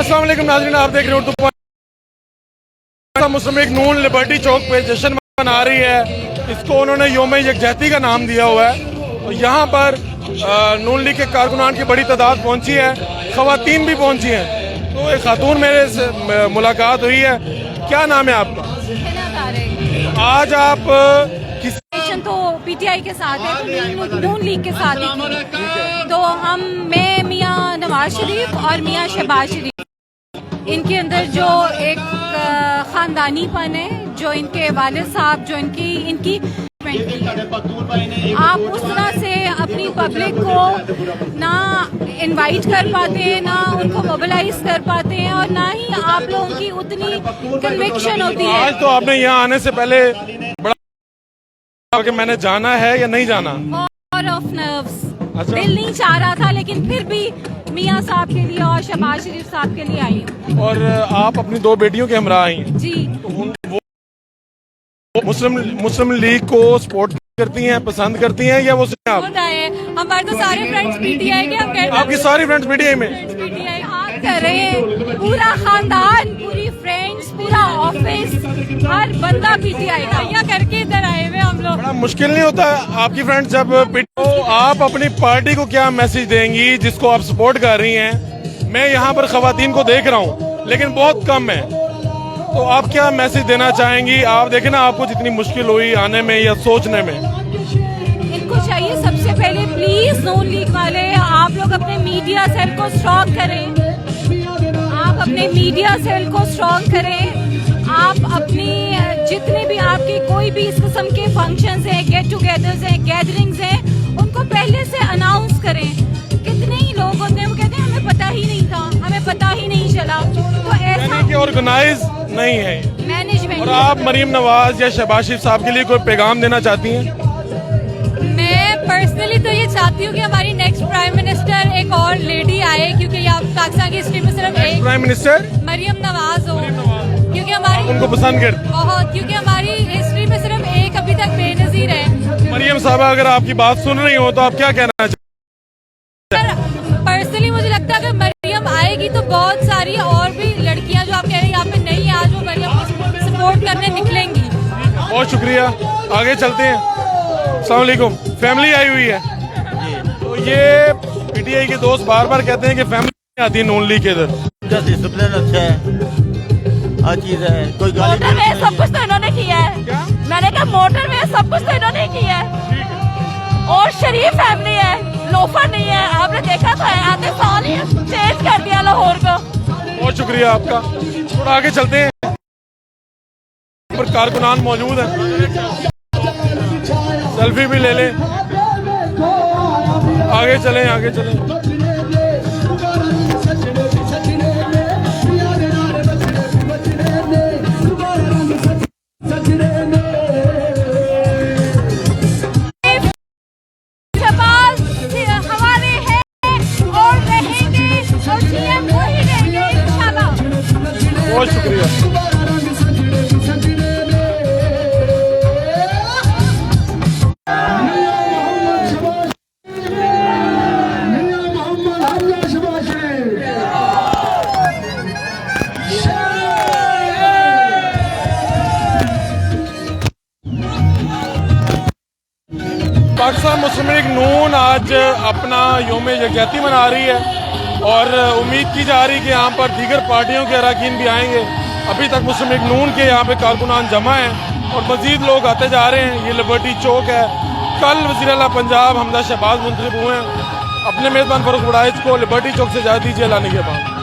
अस्सलाम वालेकुम नाज़रीन, आप देख रहे हो उर्दू मुस्लिम लीग नून लिबर्टी चौक पे जश्न मना रही है। इसको उन्होंने योम यकजहती का नाम दिया हुआ है। और यहाँ पर नून लीग के कारकुनान की बड़ी तादाद पहुँची है, ख़वातीन भी पहुँची हैं। तो एक खातून मेरे से मुलाकात हुई है। क्या नाम है आपका? आज आप किस तो पीटीआई के साथ है, नून लीग के साथ है। तो मैं मियाँ नवाज शरीफ और मियाँ शहबाज शरीफ, इनके अंदर जो एक खानदानीपन है, जो इनके वालिद साहब, जो इनकी आप उस तरह से अपनी पब्लिक को ना इनवाइट कर पाते हैं, ना उनको मोबिलाइज कर पाते हैं, और ना ही आप लोगों की उतनी कन्विक्शन होती है। आज तो आपने यहाँ आने से पहले बड़ा कि मैंने जाना है या नहीं जाना, वॉर ऑफ नर्व्स। अच्छा। दिल नहीं चाह रहा था, लेकिन फिर भी मियाँ साहब के लिए और शहबाज शरीफ साहब के लिए आई हूँ। और आप अपनी दो बेटियों के हमरा आई हैं। जी। वो मुस्लिम लीग को सपोर्ट करती हैं, पसंद करती हैं, या वो आप? हमारे तो सारे फ्रेंड्स पीटीआई के, हम कहते हैं आपकी सारी फ्रेंड्स पीटीआई में पीटीआई हाथ कर रहे हैं। पूरा खानदान, पूरी फ्रेंड्स, पूरा ऑफिस, हर बंदा पीटीआई का यहाँ करके इधर आए हुए हम लोग। बड़ा मुश्किल नहीं होता आपकी फ्रेंड्स जब तो आप अपनी पार्टी को क्या मैसेज देंगी जिसको आप सपोर्ट कर रही हैं? मैं यहाँ पर खवातीन को देख रहा हूँ, लेकिन बहुत कम है। तो आप क्या मैसेज देना चाहेंगी? आप देखें ना, आपको जितनी मुश्किल हुई आने में या सोचने में। इनको चाहिए सबसे पहले प्लीज नून लीग वाले, आप लोग अपने मीडिया सेल को स्ट्रॉन्ग करें। आप अपने मीडिया सेल को स्ट्रॉन्ग करें। आप अपनी जितने भी आपके कोई भी इस किस्म के फंक्शंस हैं, गेट टुगेदर्स हैं, गैदरिंग्स हैं, उनको पहले से अनाउंस करें। कितने ही लोग होते हैं वो कहते हैं हमें पता ही नहीं था, हमें पता ही नहीं चला। तो ऐसा ऑर्गेनाइज नहीं है मैनेजमेंट। और आप मरीम नवाज या शहबाज शरीफ साहब के लिए कोई पैगाम देना चाहती हैं? मैं पर्सनली तो ये चाहती हूँ कि हमारी नेक्स्ट प्राइम मिनिस्टर एक और लेडी आए, क्योंकि यहाँ पाकिस्तान की हिस्ट्री में सिर्फ एक प्राइम मिनिस्टर मरियम नवाज हो, क्योंकि हमारी उनको पसंद कर बहुत, क्योंकि हमारी हिस्ट्री में सिर्फ एक अभी तक बेनजीर है। मरियम साहबा, अगर आपकी बात सुन रही हो तो आप क्या कहना चाहते? पर्सनली मुझे लगता है कि मरियम आएगी तो बहुत सारी और भी लड़कियां जो आप कह रहे हैं यहाँ पे नहीं है, आज वो मरियम को सपोर्ट करने निकलेंगी। बहुत शुक्रिया, आगे चलते हैं। अस्सलाम वालेकुम। फैमिली आई हुई है, तो ये पीटीआई के दोस्त बार बार कहते हैं कि फैमिली नहीं आती नून लीग के इधर। डिसिप्लिन अच्छा है, हर चीज है, कोई गाली मोटर में सब कुछ तो इन्होंने किया है। क्या? मैंने कहा मोटर में सब कुछ तो इन्होंने किया है, और शरीफ फैमिली है, लोफर नहीं है। आपने देखा तो है, आते साल ही चेंज कर दिया लाहौर को। बहुत शुक्रिया आपका, थोड़ा आगे चलते हैं। पर कारकुनान मौजूद है, सेल्फी भी ले लें। आगे चलें, आगे चलें। हमारे हैं और रहेंगे, और सीएम वही रहेंगे इंशाल्लाह। बहुत शुक्रिया। पाकिस्तान मुस्लिम लीग नून आज अपना योम यकजहती मना रही है, और उम्मीद की जा रही है कि यहाँ पर दीगर पार्टियों के अरकान भी आएंगे। अभी तक मुस्लिम लीग नून के यहाँ पे कारकुनान जमा हैं और मजीद लोग आते जा रहे हैं। ये लिबर्टी चौक है। कल वज़ीर आला पंजाब हमजा शहबाज मुंतखब हुए हैं। अपने मेज़बान फ़ारूक वड़ाइच को लिबर्टी चौक से इजाज़त दीजिए। लाने के बाद